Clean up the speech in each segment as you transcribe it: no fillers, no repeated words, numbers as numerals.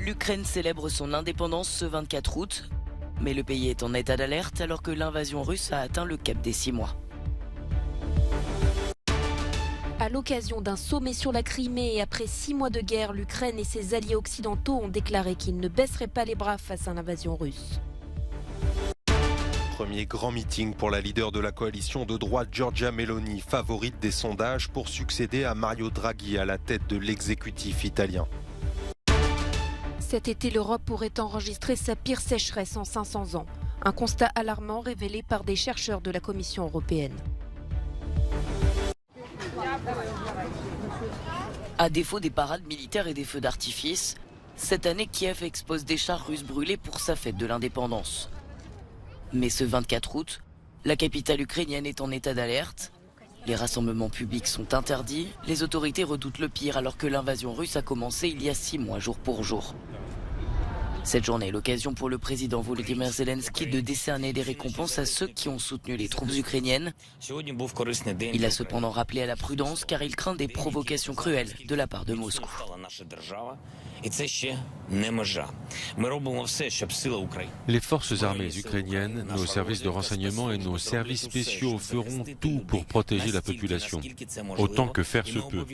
L'Ukraine célèbre son indépendance ce 24 août, mais le pays est en état d'alerte alors que l'invasion russe a atteint le cap des 6 mois. À l'occasion d'un sommet sur la Crimée et après 6 mois de guerre, l'Ukraine et ses alliés occidentaux ont déclaré qu'ils ne baisseraient pas les bras face à l'invasion russe. Premier grand meeting pour la leader de la coalition de droite Giorgia Meloni, favorite des sondages pour succéder à Mario Draghi à la tête de l'exécutif italien. Cet été, l'Europe pourrait enregistrer sa pire sécheresse en 500 ans. Un constat alarmant révélé par des chercheurs de la Commission européenne. À défaut des parades militaires et des feux d'artifice, cette année Kiev expose des chars russes brûlés pour sa fête de l'indépendance. Mais ce 24 août, la capitale ukrainienne est en état d'alerte. Les rassemblements publics sont interdits, les autorités redoutent le pire alors que l'invasion russe a commencé il y a 6 mois jour pour jour. Cette journée est l'occasion pour le président Volodymyr Zelensky de décerner des récompenses à ceux qui ont soutenu les troupes ukrainiennes. Il a cependant rappelé à la prudence car il craint des provocations cruelles de la part de Moscou. Les forces armées ukrainiennes, nos services de renseignement et nos services spéciaux feront tout pour protéger la population, autant que faire se peut.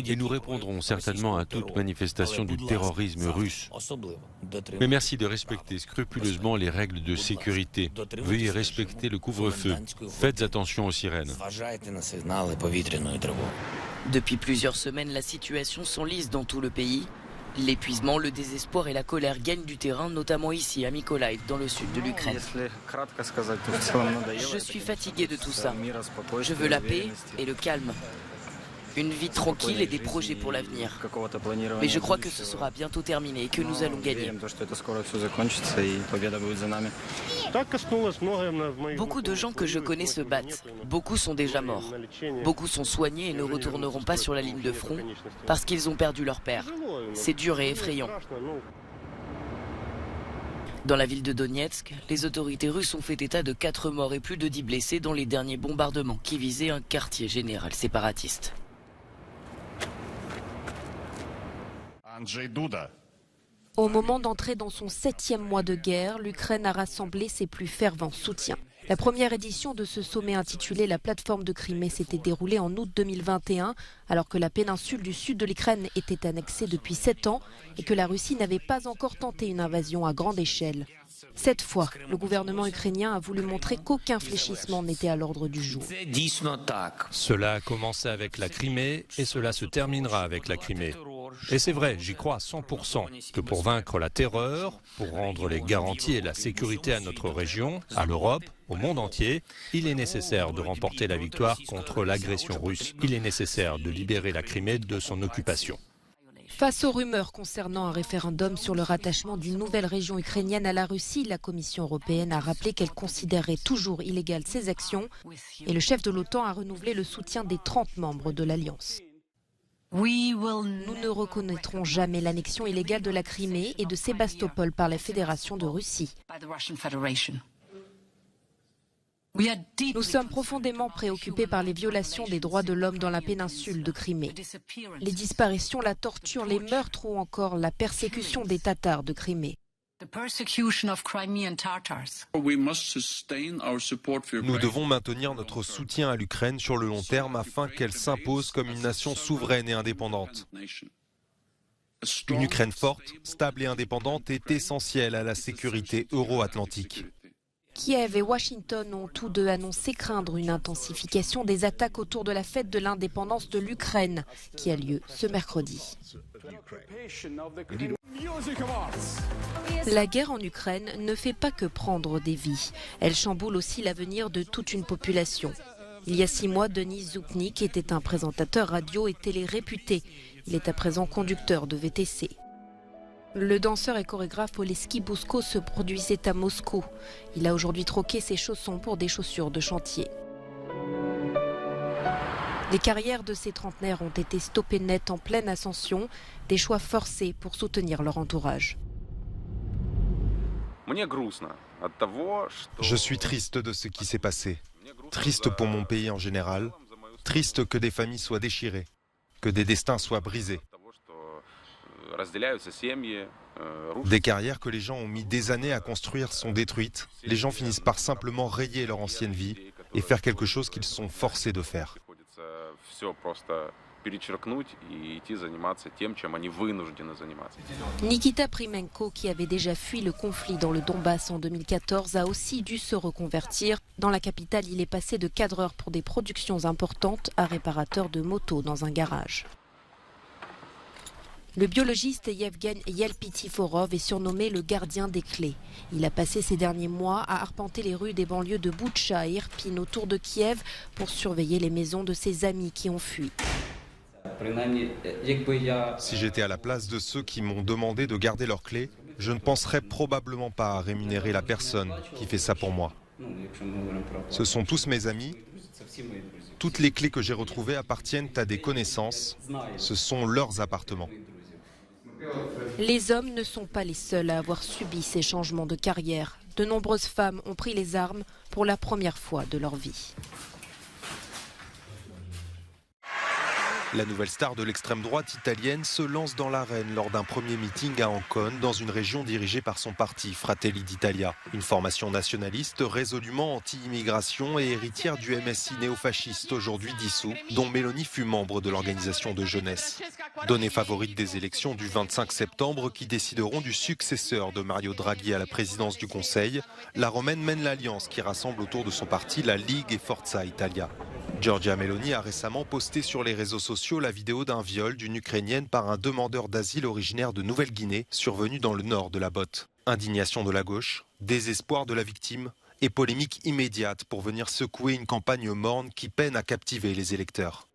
Et nous répondrons certainement à toute manifestation du terrorisme russe. Mais merci de respecter scrupuleusement les règles de sécurité. Veuillez respecter le couvre-feu. Faites attention aux sirènes. Depuis plusieurs semaines, la situation s'enlise dans tout le pays. L'épuisement, le désespoir et la colère gagnent du terrain, notamment ici à Mykolaiv, dans le sud de l'Ukraine. Je suis fatigué de tout ça. Je veux la paix et le calme. Une vie tranquille et des projets pour l'avenir. Mais je crois que ce sera bientôt terminé et que nous allons gagner. Beaucoup de gens que je connais se battent. Beaucoup sont déjà morts. Beaucoup sont soignés et ne retourneront pas sur la ligne de front parce qu'ils ont perdu leur père. C'est dur et effrayant. Dans la ville de Donetsk, les autorités russes ont fait état de 4 morts et plus de 10 blessés dans les derniers bombardements qui visaient un quartier général séparatiste. Au moment d'entrer dans son 7e mois de guerre, l'Ukraine a rassemblé ses plus fervents soutiens. La première édition de ce sommet intitulé La plateforme de Crimée s'était déroulée en août 2021, alors que la péninsule du sud de l'Ukraine était annexée depuis 7 ans et que la Russie n'avait pas encore tenté une invasion à grande échelle. Cette fois, le gouvernement ukrainien a voulu montrer qu'aucun fléchissement n'était à l'ordre du jour. Cela a commencé avec la Crimée et cela se terminera avec la Crimée. Et c'est vrai, j'y crois à 100%, que pour vaincre la terreur, pour rendre les garanties et la sécurité à notre région, à l'Europe, au monde entier, il est nécessaire de remporter la victoire contre l'agression russe. Il est nécessaire de libérer la Crimée de son occupation. Face aux rumeurs concernant un référendum sur le rattachement d'une nouvelle région ukrainienne à la Russie, la Commission européenne a rappelé qu'elle considérerait toujours illégales ces actions et le chef de l'OTAN a renouvelé le soutien des 30 membres de l'Alliance. Nous ne reconnaîtrons jamais l'annexion illégale de la Crimée et de Sébastopol par la Fédération de Russie. Nous sommes profondément préoccupés par les violations des droits de l'homme dans la péninsule de Crimée. Les disparitions, la torture, les meurtres ou encore la persécution des Tatars de Crimée. Nous devons maintenir notre soutien à l'Ukraine sur le long terme afin qu'elle s'impose comme une nation souveraine et indépendante. Une Ukraine forte, stable et indépendante est essentielle à la sécurité euro-atlantique. Kiev et Washington ont tous deux annoncé craindre une intensification des attaques autour de la fête de l'indépendance de l'Ukraine, qui a lieu ce mercredi. La guerre en Ukraine ne fait pas que prendre des vies. Elle chamboule aussi l'avenir de toute une population. Il y a 6 mois, Denis Zouknik était un présentateur radio et télé réputé. Il est à présent conducteur de VTC. Le danseur et chorégraphe Oleski Bousko se produisait à Moscou. Il a aujourd'hui troqué ses chaussons pour des chaussures de chantier. Les carrières de ces trentenaires ont été stoppées net en pleine ascension, des choix forcés pour soutenir leur entourage. Je suis triste de ce qui s'est passé. Triste pour mon pays en général. Triste que des familles soient déchirées, que des destins soient brisés. Des carrières que les gens ont mis des années à construire sont détruites. Les gens finissent par simplement rayer leur ancienne vie et faire quelque chose qu'ils sont forcés de faire. Nikita Primenko, qui avait déjà fui le conflit dans le Donbass en 2014, a aussi dû se reconvertir. Dans la capitale, il est passé de cadreur pour des productions importantes à réparateur de motos dans un garage. Le biologiste Yevgen Yelpitiforov est surnommé le gardien des clés. Il a passé ces derniers mois à arpenter les rues des banlieues de Boutcha et Irpin autour de Kiev pour surveiller les maisons de ses amis qui ont fui. Si j'étais à la place de ceux qui m'ont demandé de garder leurs clés, je ne penserais probablement pas à rémunérer la personne qui fait ça pour moi. Ce sont tous mes amis. Toutes les clés que j'ai retrouvées appartiennent à des connaissances. Ce sont leurs appartements. Les hommes ne sont pas les seuls à avoir subi ces changements de carrière. De nombreuses femmes ont pris les armes pour la première fois de leur vie. La nouvelle star de l'extrême droite italienne se lance dans l'arène lors d'un premier meeting à Ancône, dans une région dirigée par son parti Fratelli d'Italia. Une formation nationaliste résolument anti-immigration et héritière du MSI néofasciste aujourd'hui dissous, dont Meloni fut membre de l'organisation de jeunesse. Donnée favorite des élections du 25 septembre qui décideront du successeur de Mario Draghi à la présidence du Conseil, la Romaine mène l'alliance qui rassemble autour de son parti la Ligue et Forza Italia. Giorgia Meloni a récemment posté sur les réseaux sociaux la vidéo d'un viol d'une Ukrainienne par un demandeur d'asile originaire de Nouvelle-Guinée survenu dans le nord de la Botte. Indignation de la gauche, désespoir de la victime et polémique immédiate pour venir secouer une campagne morne qui peine à captiver les électeurs.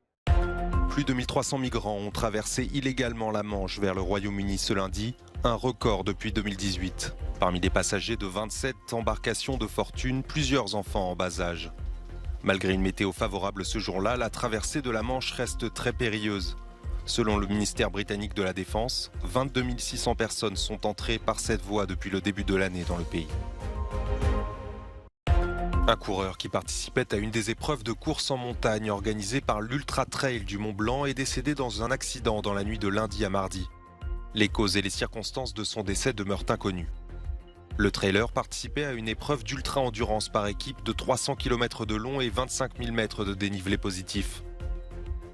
Plus de 1300 migrants ont traversé illégalement la Manche vers le Royaume-Uni ce lundi, un record depuis 2018. Parmi les passagers de 27 embarcations de fortune, plusieurs enfants en bas âge. Malgré une météo favorable ce jour-là, la traversée de la Manche reste très périlleuse. Selon le ministère britannique de la Défense, 22 600 personnes sont entrées par cette voie depuis le début de l'année dans le pays. Un coureur qui participait à une des épreuves de course en montagne organisée par l'Ultra Trail du Mont Blanc est décédé dans un accident dans la nuit de lundi à mardi. Les causes et les circonstances de son décès demeurent inconnues. Le trailer participait à une épreuve d'ultra-endurance par équipe de 300 km de long et 25 000 mètres de dénivelé positif.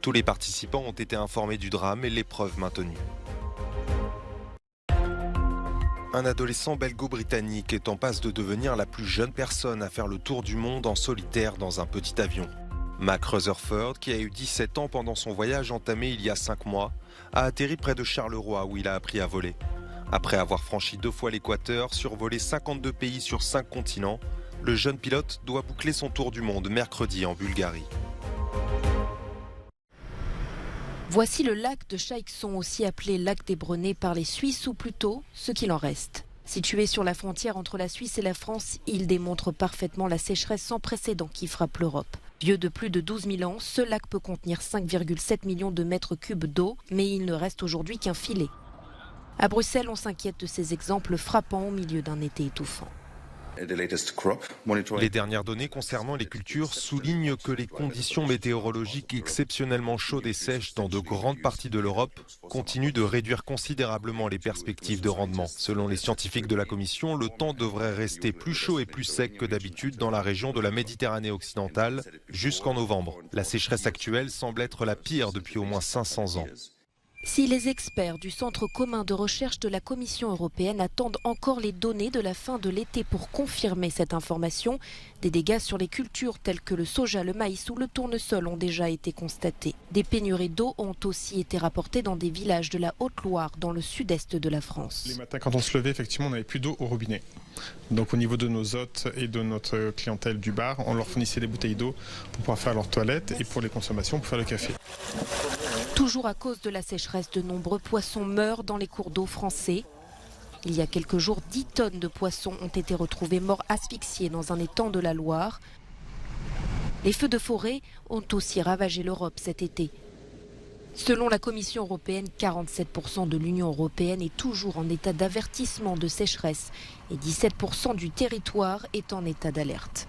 Tous les participants ont été informés du drame et l'épreuve maintenue. Un adolescent belgo-britannique est en passe de devenir la plus jeune personne à faire le tour du monde en solitaire dans un petit avion. Mac Rutherford, qui a eu 17 ans pendant son voyage entamé il y a 5 mois, a atterri près de Charleroi où il a appris à voler. Après avoir franchi 2 fois l'équateur, survolé 52 pays sur 5 continents, le jeune pilote doit boucler son tour du monde mercredi en Bulgarie. Voici le lac de Chaixon, aussi appelé lac des Brenets par les Suisses, ou plutôt ce qu'il en reste. Situé sur la frontière entre la Suisse et la France, il démontre parfaitement la sécheresse sans précédent qui frappe l'Europe. Vieux de plus de 12 000 ans, ce lac peut contenir 5,7 millions de mètres cubes d'eau, mais il ne reste aujourd'hui qu'un filet. À Bruxelles, on s'inquiète de ces exemples frappants au milieu d'un été étouffant. Les dernières données concernant les cultures soulignent que les conditions météorologiques exceptionnellement chaudes et sèches dans de grandes parties de l'Europe continuent de réduire considérablement les perspectives de rendement. Selon les scientifiques de la Commission, le temps devrait rester plus chaud et plus sec que d'habitude dans la région de la Méditerranée occidentale jusqu'en novembre. La sécheresse actuelle semble être la pire depuis au moins 500 ans. Si les experts du Centre commun de recherche de la Commission européenne attendent encore les données de la fin de l'été pour confirmer cette information, des dégâts sur les cultures telles que le soja, le maïs ou le tournesol ont déjà été constatés. Des pénuries d'eau ont aussi été rapportées dans des villages de la Haute-Loire, dans le sud-est de la France. Les matins, quand on se levait, effectivement, on n'avait plus d'eau au robinet. Donc au niveau de nos hôtes et de notre clientèle du bar, on leur fournissait des bouteilles d'eau pour pouvoir faire leur toilette et pour les consommations, pour faire le café. Toujours à cause de la sécheresse, de nombreux poissons meurent dans les cours d'eau français. Il y a quelques jours, 10 tonnes de poissons ont été retrouvés morts asphyxiés dans un étang de la Loire. Les feux de forêt ont aussi ravagé l'Europe cet été. Selon la Commission européenne, 47% de l'Union européenne est toujours en état d'avertissement de sécheresse et 17% du territoire est en état d'alerte.